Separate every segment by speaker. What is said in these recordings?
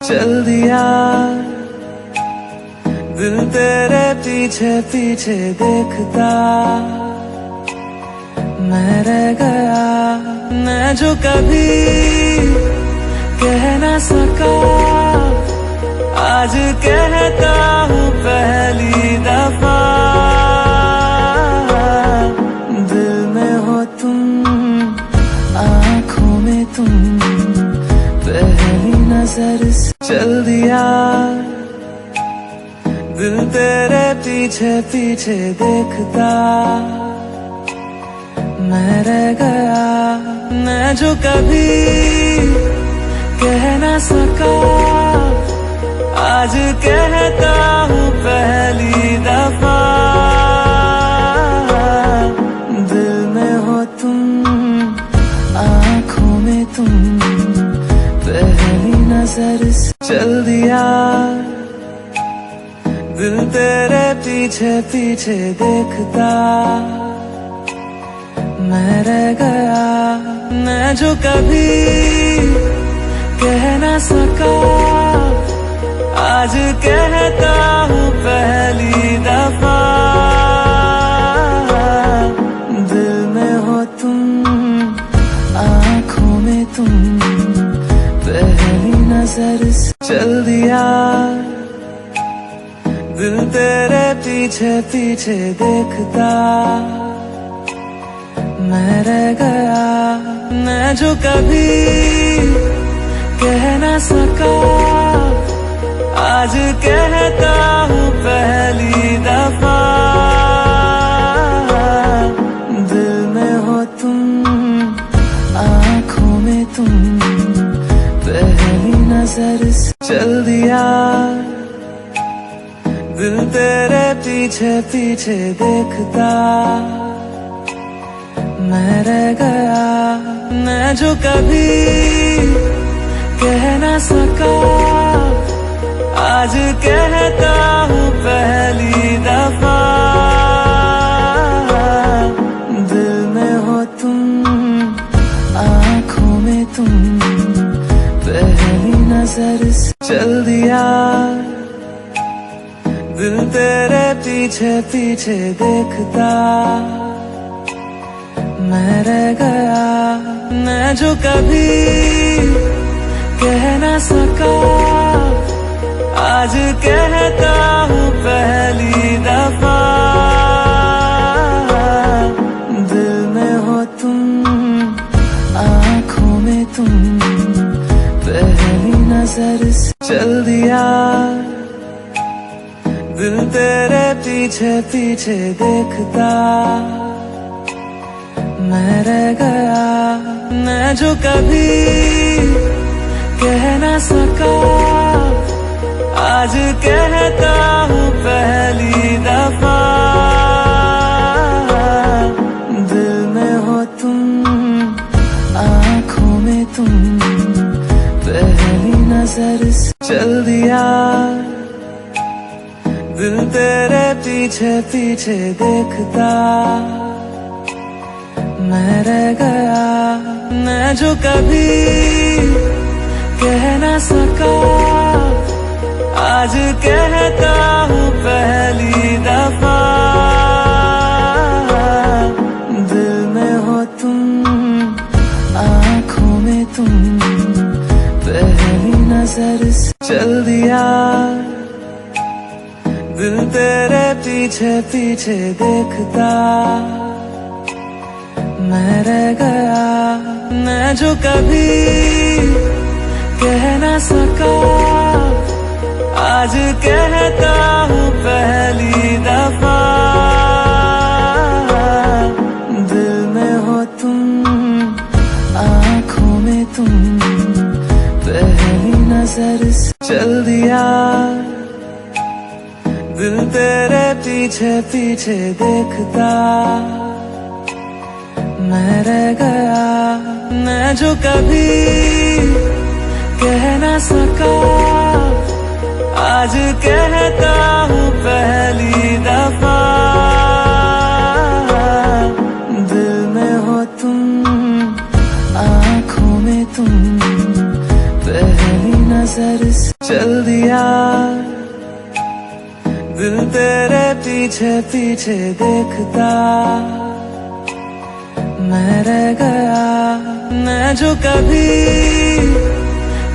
Speaker 1: चल दिया दिल तेरे पीछे पीछे देखता मैं रह गया। मैं जो कभी कह ना सका आज कहता हूँ पहली दफा। दिल में हो तुम, आँखों में तुम, पहली नजर से चल दिया दिल तेरे पीछे पीछे देखता मैं रह गया। मैं जो कभी कह ना सका आज कहता हूँ पहली दफा। दिल में हो तुम, आँखों में तुम, पहली नजर से चल दिया दिल तेरे पीछे पीछे देखता मैं रह गया। मैं जो कभी कह ना सका आज कहता हूँ पहली दफा। दिल में हो तुम, आँखों में तुम, पहली नजर से चल दिया दिल तेरे पीछे पीछे देखता मैं रह गया। मैं जो कभी कह ना सका आज कहता हूँ पहली दफा। दिल में हो तुम, आँखों में तुम, पहली नजर से चल दिया दिल तेरे पीछे पीछे देखता मैं रह गया। मैं जो कभी कह ना सका आज कहता हूँ पहली दफा। दिल में हो तुम, आँखों में तुम, पहली नजर से चल दिया दिल तेरे पीछे पीछे देखता मैं रह गया। मैं जो कभी कह ना सका आज कहता हूँ पहली दफा। दिल में हो तुम, आँखों में तुम, पहली नजर से चल दिया दिल तेरे पीछे पीछे देखता मैं रह गया। मैं जो कभी कह ना सका आज कहता हूँ पहली दफा। दिल में हो तुम, आँखों में तुम, पहली नजर से चल दिया दिल तेरे पीछे पीछे देखता मैं रह गया। मैं जो कभी कह ना सका आज कहता हूँ पहली दफा। दिल में हो तुम, आँखों में तुम, पहली नजर से चल दिया दिल तेरे पीछे पीछे देखता मैं रह गया। मैं जो कभी कह ना सका आज कहता हूँ पहली दफा। दिल में हो तुम, आँखों में तुम, पहली नजर से चल दिया दिल तेरे पीछे पीछे देखता मैं रह गया। मैं जो कभी कह ना सका आज कहता हूँ पहली दफा। दिल में हो तुम, आँखों में तुम, पहली नजर से चल दिया दिल तेरे पीछे पीछे देखता मैं रह गया मैं जो कभी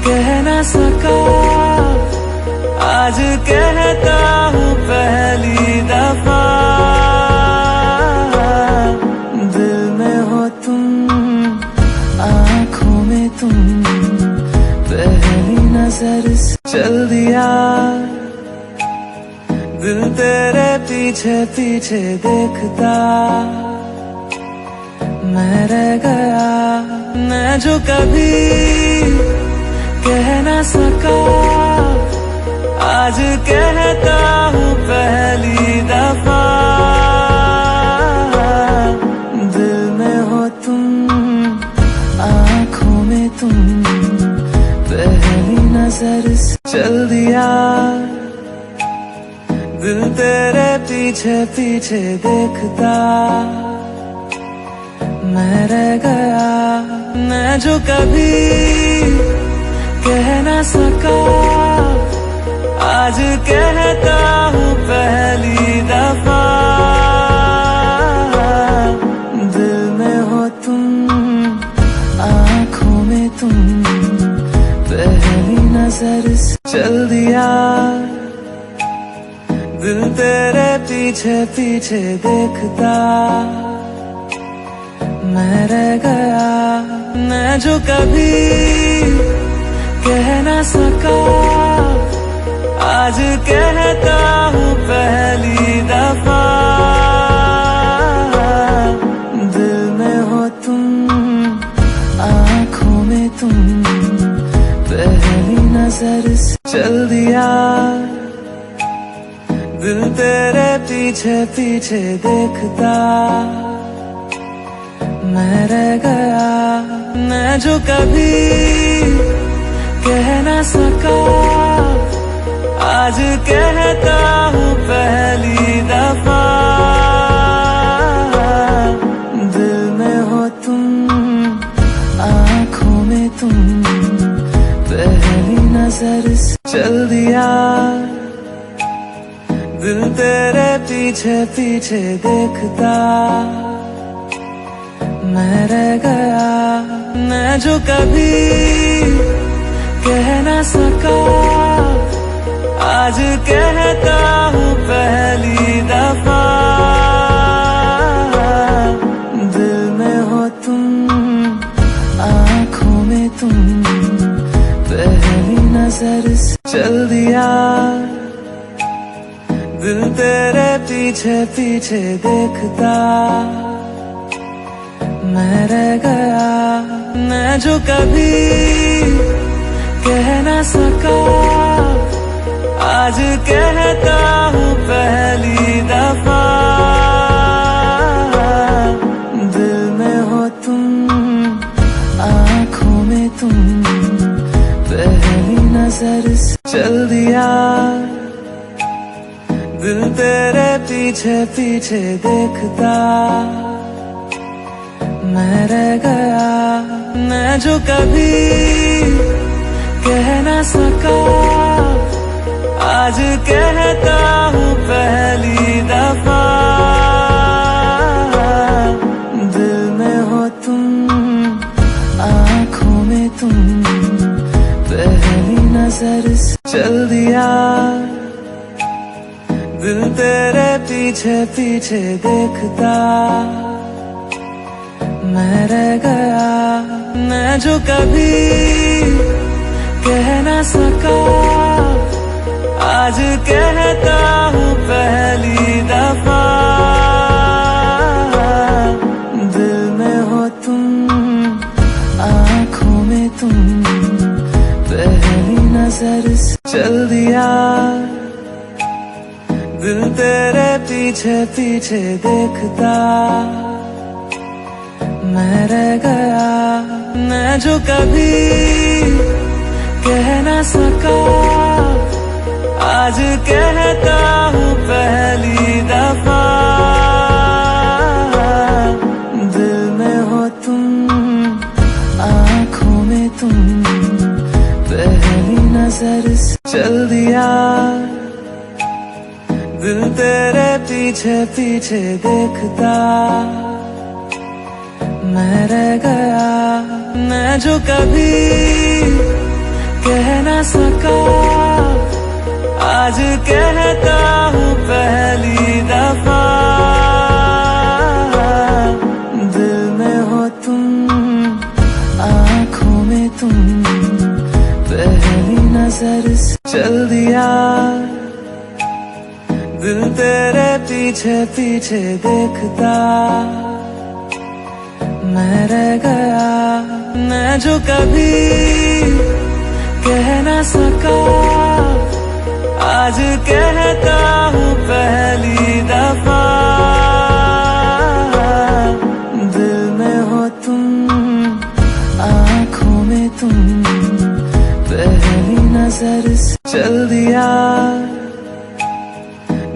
Speaker 1: कह ना सका आज कहता हूँ पहली दफा दिल में हो तुम आँखों में तुम पहली नजर से चल दिया दिल तेरे पीछे पीछे देखता मैं रह गया मैं जो कभी कह ना सका आज कहता हूँ पहली दफा दिल में हो तुम आँखों में तुम पहली नजर से चल दिया दिल तेरे पीछे पीछे देखता मैं रह गया मैं जो कभी कह ना सका आज कहता हूँ पहली दफा दिल में हो तुम आँखों में तुम पहली नजर से चल दिया दिल तेरे पीछे पीछे देखता मैं रह गया मैं जो कभी कह ना सका आज कहता हूँ पहली दफा दिल में हो तुम आँखों में तुम पहली नजर से चल दिया दिल तेरे पीछे पीछे देखता मैं रह गया मैं जो कभी कह ना सका आज कहता हूँ पहली दफा दिल में हो तुम आँखों में तुम पहली नजर से चल दिया दिल तेरे पीछे पीछे देखता मैं रह गया मैं जो कभी कह ना सका आज कहता हूँ पहली दफा दिल में हो तुम आँखों में तुम पहली नजर से चल दिया दिल तेरे पीछे पीछे देखता मैं रह गया मैं जो कभी कह ना सका आज कहता हूँ पहली दफा दिल में हो तुम आँखों में तुम पहली नजर से चल दिया दिल तेरे पीछे पीछे देखता मैं रह गया मैं जो कभी कह ना सका आज कहता हूँ पहली दफा दिल में हो तुम आँखों में तुम पहली नजर से चल दिया दिल तेरे पीछे पीछे देखता मैं रह गया मैं जो कभी कह ना सका आज कहता हूँ पहली दफा दिल में हो तुम आँखों में तुम पहली नजर से चल दिया दिल तेरे पीछे पीछे देखता मैं रह गया मैं जो कभी कह ना सका आज कहता हूँ पहली दफा दिल में हो तुम आँखों में तुम पहली नजर से चल दिया दिल तेरे पीछे पीछे देखता मैं रह गया मैं जो कभी कह ना सका आज कहता हूँ पहली दफा दिल में हो तुम आँखों में तुम पहली नजर से चल दिया दिल तेरे पीछे पीछे देखता मैं रह गया मैं जो कभी कह ना सका आज कहता हूँ पहली दफा दिल में हो तुम आँखों में तुम पहली नजर से चल दिया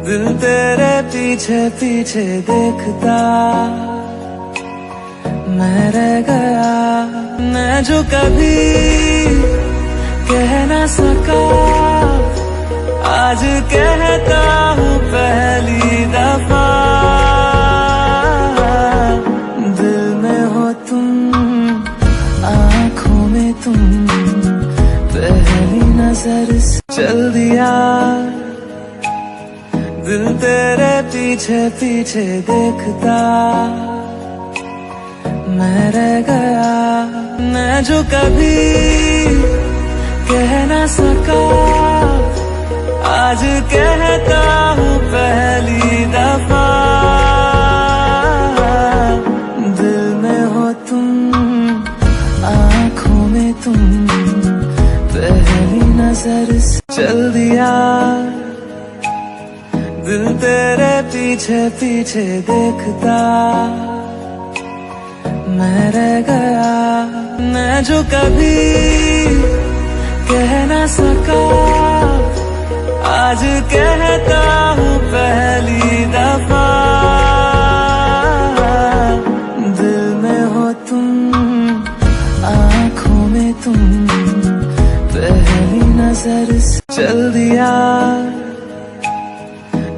Speaker 1: दिल तेरे पीछे पीछे देखता मैं रह गया मैं जो कभी कह ना सका आज कहता हूँ पहली दफा दिल में हो तुम आँखों में तुम पहली नजर से चल दिया दिल तेरे पीछे पीछे देखता मैं रह गया मैं जो कभी कह ना सका आज कहता हूँ पहली दफा दिल में हो तुम आँखों में तुम पहली नजर से चल दिया दिल तेरे पीछे पीछे देखता मैं रह गया मैं जो कभी कह ना सका आज कहता हूँ पहली दफा दिल में हो तुम आँखों में तुम पहली नजर से चल दिया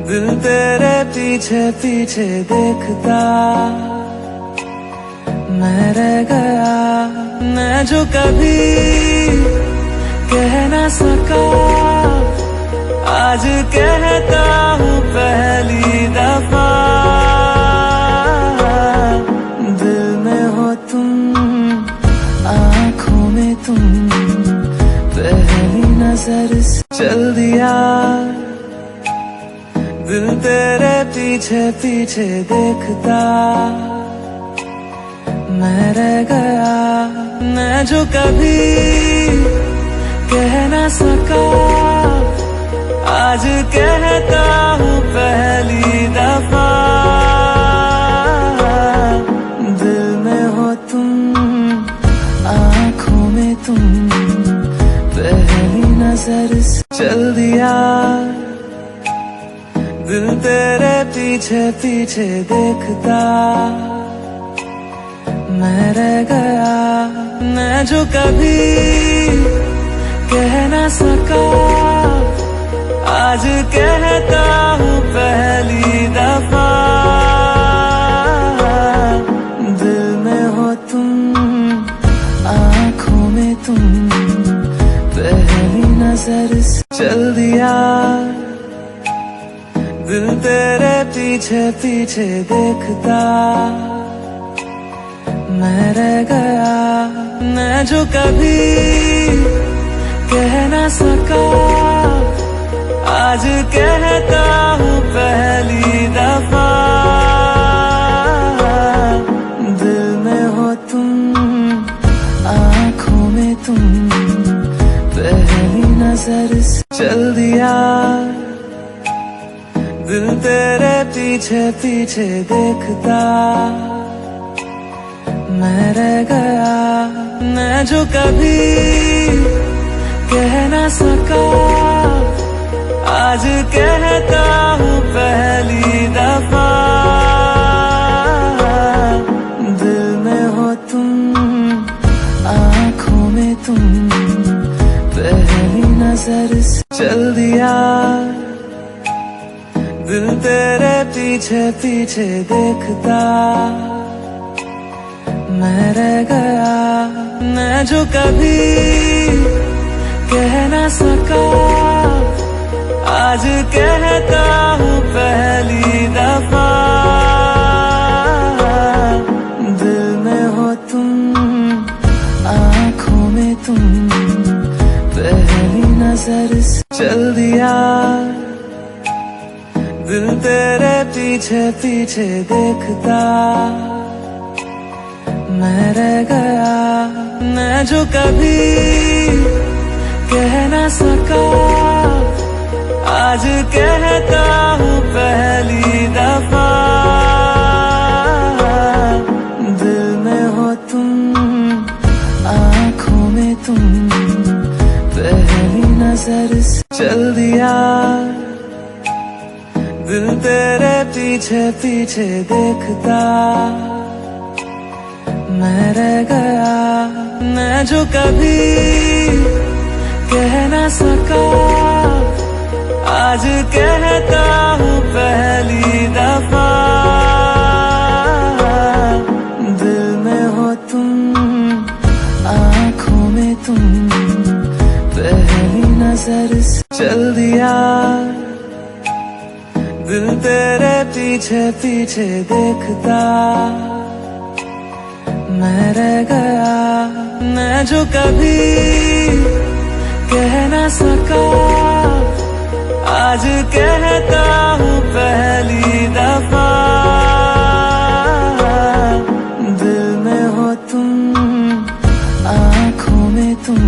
Speaker 1: दिल तेरे पीछे पीछे देखता मैं रह गया मैं जो कभी कह ना सका आज कहता हूँ पहली दफा दिल में हो तुम आँखों में तुम पहली नजर से चल दिया दिल तेरे पीछे पीछे देखता मैं रह गया मैं जो कभी कह ना सका आज कहता हूँ पहली दफा दिल में हो तुम आँखों में तुम पहली नजर से चल दिया दिल तेरे पीछे पीछे देखता मैं रह गया मैं जो कभी कह ना सका आज कहता हूँ पहली दफा दिल में हो तुम आँखों में तुम पहली नजर से चल दिया दिल तेरे पीछे पीछे देखता मैं रह गया मैं जो कभी कह ना सका आज कहता हूँ पहली दफा दिल में हो तुम आँखों में तुम पहली नजर से चल दिया दिल तेरे पीछे पीछे देखता मैं रह गया मैं जो कभी कह ना सका आज कहता हूँ पहली दफा दिल में हो तुम आँखों में तुम पहली नजर से चल दिया, दिल तेरे पीछे पीछे देखता मैं रह गया। मैं जो कभी कह ना सका आज कहता हूँ पहली दफा। दिल में हो तुम, आँखों में तुम, पहली नजर से चल दिया, दिल तेरे पीछे पीछे देखता मैं रह गया। मैं जो कभी कह ना सका आज कहता हूँ पहली दफा। दिल में हो तुम, आँखों में तुम, पहली नजर से चल दिया, दिल तेरे पीछे पीछे देखता मैं रह गया। मैं जो कभी कह ना सका आज कहता हूँ पहली दफा। दिल में हो तुम, आँखों में तुम, पहली नजर से चल दिया, दिल तेरे पीछे पीछे देखता मैं रह गया। मैं जो कभी कह ना सका आज कहता हूँ पहली दफा। दिल में हो तुम, आँखों में तुम,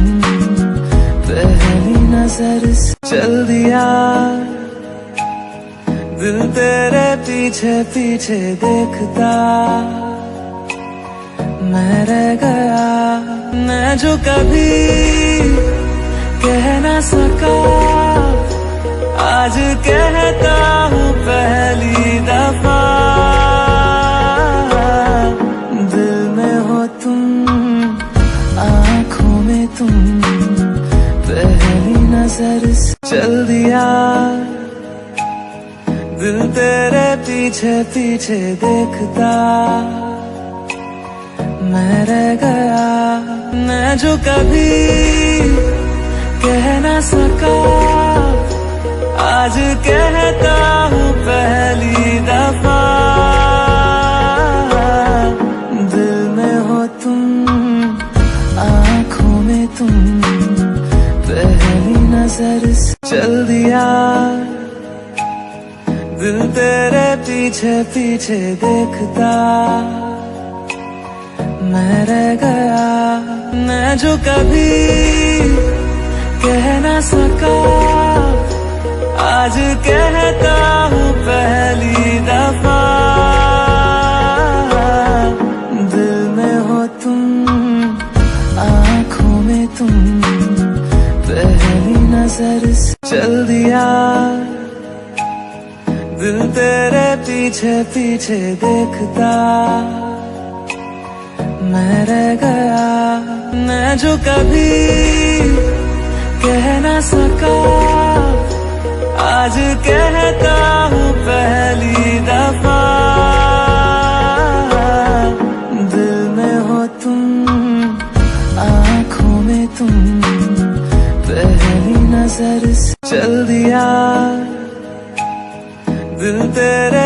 Speaker 1: पहली नजर से चल दिया, दिल तेरे पीछे पीछे देखता मैं रह गया। मैं जो कभी कह ना सका आज कहता हूँ पहली दफा। दिल में हो तुम, आँखों में तुम, पहली नजर से चल दिया, दिल तेरे पीछे पीछे देखता मैं रह गया। मैं जो कभी कह ना सका आज कहता हूँ पहली दफा। दिल में हो तुम, आँखों में तुम, पहली नजर से चल दिया, दिल तेरे पीछे पीछे देखता मैं रह गया। मैं जो कभी कह ना सका आज कहता हूँ पहली दफा। दिल में हो तुम, आँखों में तुम, पहली नजर से चल दिया, दिल तेरे पीछे पीछे देखता मैं रह गया। मैं जो कभी कह ना सका आज कहता हूँ पहली दफा। दिल में हो तुम, आँखों में तुम, पहली नजर से चल दिया, दिल तेरे